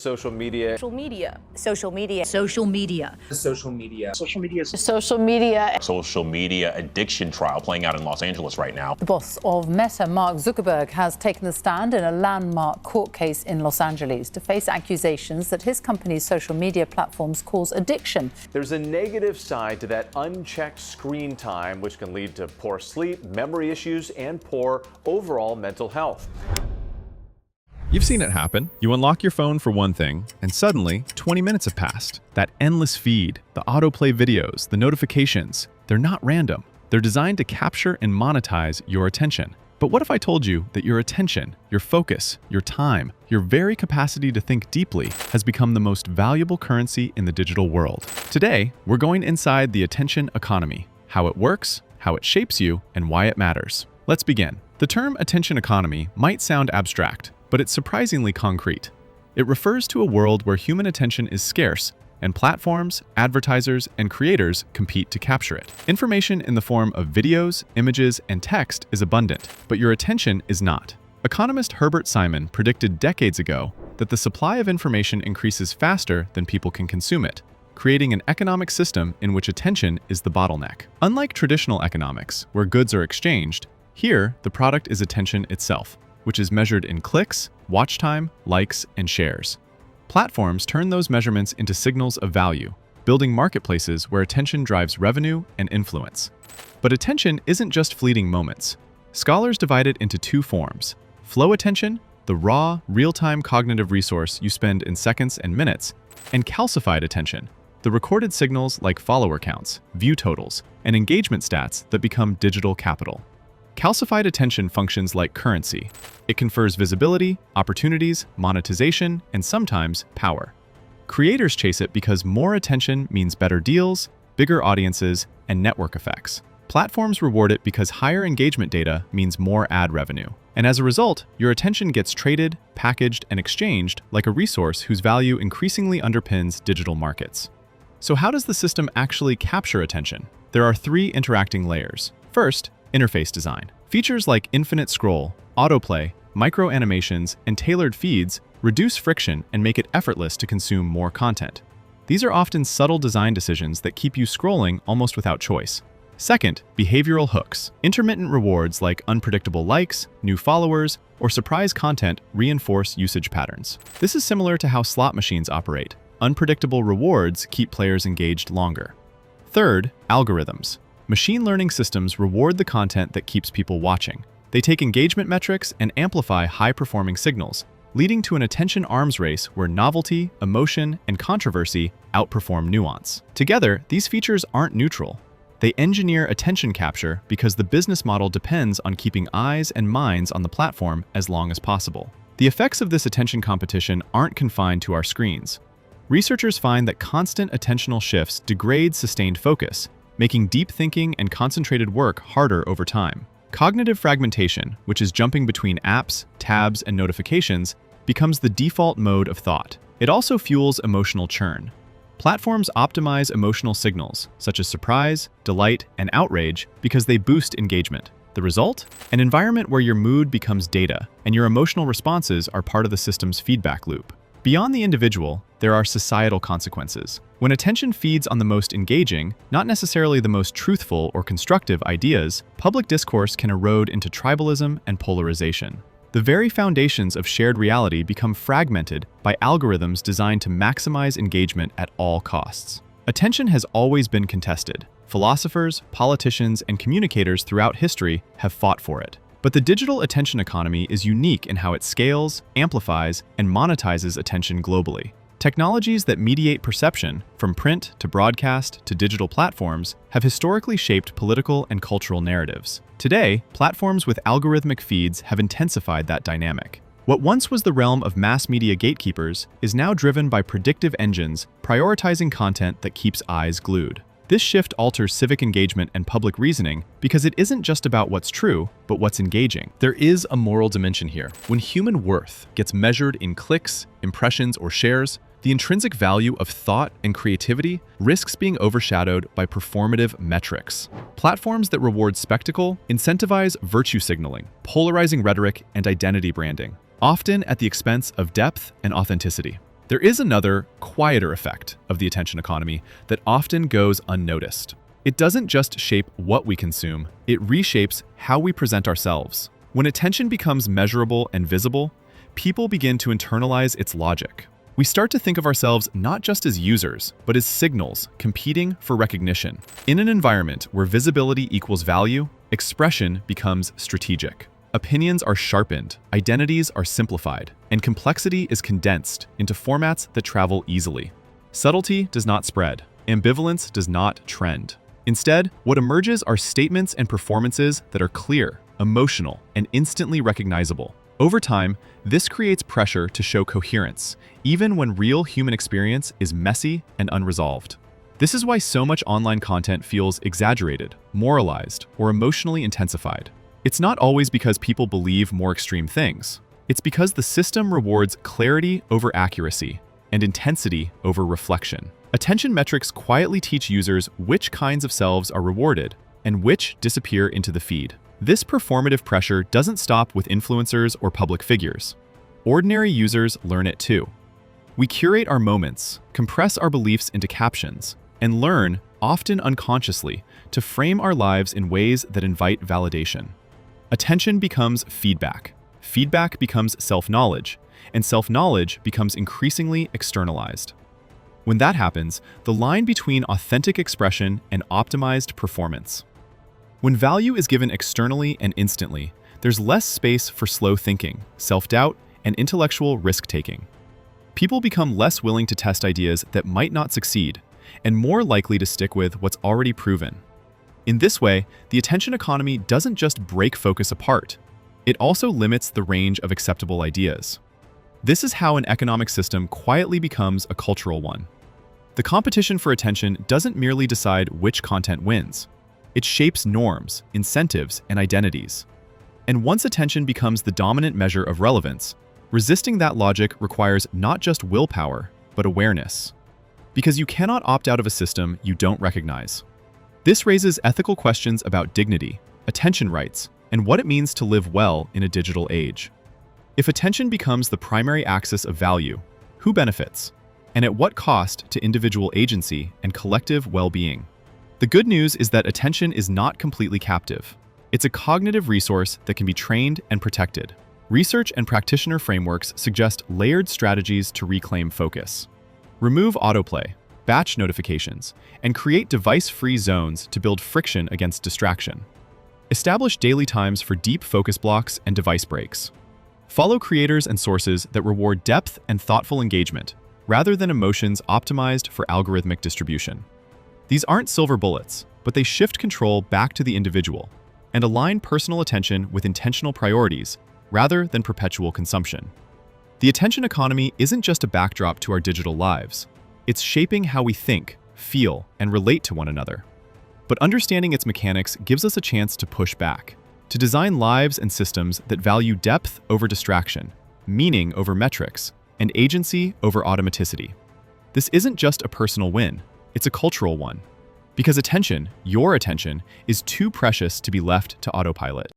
Social media. Social media. Social media. Social media. Social media. Social media. Social media. Social media addiction trial playing out in Los Angeles right now. The boss of Meta, Mark Zuckerberg, has taken the stand in a landmark court case in Los Angeles to face accusations that his company's social media platforms cause addiction. There's a negative side to that unchecked screen time, which can lead to poor sleep, memory issues, and poor overall mental health. You've seen it happen. You unlock your phone for one thing, and suddenly, 20 minutes have passed. That endless feed, the autoplay videos, the notifications, they're not random. They're designed to capture and monetize your attention. But what if I told you that your attention, your focus, your time, your very capacity to think deeply has become the most valuable currency in the digital world? Today, we're going inside the attention economy, how it works, how it shapes you, and why it matters. Let's begin. The term attention economy might sound abstract, but it's surprisingly concrete. It refers to a world where human attention is scarce, and platforms, advertisers, and creators compete to capture it. Information in the form of videos, images, and text is abundant, but your attention is not. Economist Herbert Simon predicted decades ago that the supply of information increases faster than people can consume it, creating an economic system in which attention is the bottleneck. Unlike traditional economics, where goods are exchanged, here the product is attention itself, which is measured in clicks, watch time, likes, and shares. Platforms turn those measurements into signals of value, building marketplaces where attention drives revenue and influence. But attention isn't just fleeting moments. Scholars divide it into two forms: flow attention, the raw, real-time cognitive resource you spend in seconds and minutes, and calcified attention, the recorded signals like follower counts, view totals, and engagement stats that become digital capital. Calcified attention functions like currency. It confers visibility, opportunities, monetization, and sometimes power. Creators chase it because more attention means better deals, bigger audiences, and network effects. Platforms reward it because higher engagement data means more ad revenue. And as a result, your attention gets traded, packaged, and exchanged like a resource whose value increasingly underpins digital markets. So how does the system actually capture attention? There are three interacting layers. First, interface design. Features like infinite scroll, autoplay, micro animations, and tailored feeds reduce friction and make it effortless to consume more content. These are often subtle design decisions that keep you scrolling almost without choice. Second, behavioral hooks. Intermittent rewards like unpredictable likes, new followers, or surprise content reinforce usage patterns. This is similar to how slot machines operate. Unpredictable rewards keep players engaged longer. Third, algorithms. Machine learning systems reward the content that keeps people watching. They take engagement metrics and amplify high-performing signals, leading to an attention arms race where novelty, emotion, and controversy outperform nuance. Together, these features aren't neutral. They engineer attention capture because the business model depends on keeping eyes and minds on the platform as long as possible. The effects of this attention competition aren't confined to our screens. Researchers find that constant attentional shifts degrade sustained focus, making deep thinking and concentrated work harder over time. Cognitive fragmentation, which is jumping between apps, tabs, and notifications, becomes the default mode of thought. It also fuels emotional churn. Platforms optimize emotional signals, such as surprise, delight, and outrage, because they boost engagement. The result? An environment where your mood becomes data, and your emotional responses are part of the system's feedback loop. Beyond the individual, there are societal consequences. When attention feeds on the most engaging, not necessarily the most truthful or constructive ideas, public discourse can erode into tribalism and polarization. The very foundations of shared reality become fragmented by algorithms designed to maximize engagement at all costs. Attention has always been contested. Philosophers, politicians, and communicators throughout history have fought for it. But the digital attention economy is unique in how it scales, amplifies, and monetizes attention globally. Technologies that mediate perception, from print to broadcast to digital platforms, have historically shaped political and cultural narratives. Today, platforms with algorithmic feeds have intensified that dynamic. What once was the realm of mass media gatekeepers is now driven by predictive engines prioritizing content that keeps eyes glued. This shift alters civic engagement and public reasoning because it isn't just about what's true, but what's engaging. There is a moral dimension here. When human worth gets measured in clicks, impressions, or shares, the intrinsic value of thought and creativity risks being overshadowed by performative metrics. Platforms that reward spectacle incentivize virtue signaling, polarizing rhetoric, and identity branding, often at the expense of depth and authenticity. There is another, quieter effect of the attention economy that often goes unnoticed. It doesn't just shape what we consume, it reshapes how we present ourselves. When attention becomes measurable and visible, people begin to internalize its logic. We start to think of ourselves not just as users, but as signals competing for recognition. In an environment where visibility equals value, expression becomes strategic. Opinions are sharpened, identities are simplified, and complexity is condensed into formats that travel easily. Subtlety does not spread, ambivalence does not trend. Instead, what emerges are statements and performances that are clear, emotional, and instantly recognizable. Over time, this creates pressure to show coherence, even when real human experience is messy and unresolved. This is why so much online content feels exaggerated, moralized, or emotionally intensified. It's not always because people believe more extreme things. It's because the system rewards clarity over accuracy and intensity over reflection. Attention metrics quietly teach users which kinds of selves are rewarded and which disappear into the feed. This performative pressure doesn't stop with influencers or public figures. Ordinary users learn it too. We curate our moments, compress our beliefs into captions, and learn, often unconsciously, to frame our lives in ways that invite validation. Attention becomes feedback. Feedback becomes self-knowledge, and self-knowledge becomes increasingly externalized. When that happens, the line between authentic expression and optimized performance. When value is given externally and instantly, there's less space for slow thinking, self-doubt, and intellectual risk-taking. People become less willing to test ideas that might not succeed, and more likely to stick with what's already proven. In this way, the attention economy doesn't just break focus apart, it also limits the range of acceptable ideas. This is how an economic system quietly becomes a cultural one. The competition for attention doesn't merely decide which content wins. It shapes norms, incentives, and identities. And once attention becomes the dominant measure of relevance, resisting that logic requires not just willpower, but awareness. Because you cannot opt out of a system you don't recognize. This raises ethical questions about dignity, attention rights, and what it means to live well in a digital age. If attention becomes the primary axis of value, who benefits? And at what cost to individual agency and collective well-being? The good news is that attention is not completely captive. It's a cognitive resource that can be trained and protected. Research and practitioner frameworks suggest layered strategies to reclaim focus. Remove autoplay, batch notifications, and create device-free zones to build friction against distraction. Establish daily times for deep focus blocks and device breaks. Follow creators and sources that reward depth and thoughtful engagement, rather than emotions optimized for algorithmic distribution. These aren't silver bullets, but they shift control back to the individual and align personal attention with intentional priorities rather than perpetual consumption. The attention economy isn't just a backdrop to our digital lives. It's shaping how we think, feel, and relate to one another. But understanding its mechanics gives us a chance to push back, to design lives and systems that value depth over distraction, meaning over metrics, and agency over automaticity. This isn't just a personal win. It's a cultural one. Because attention, your attention, is too precious to be left to autopilot.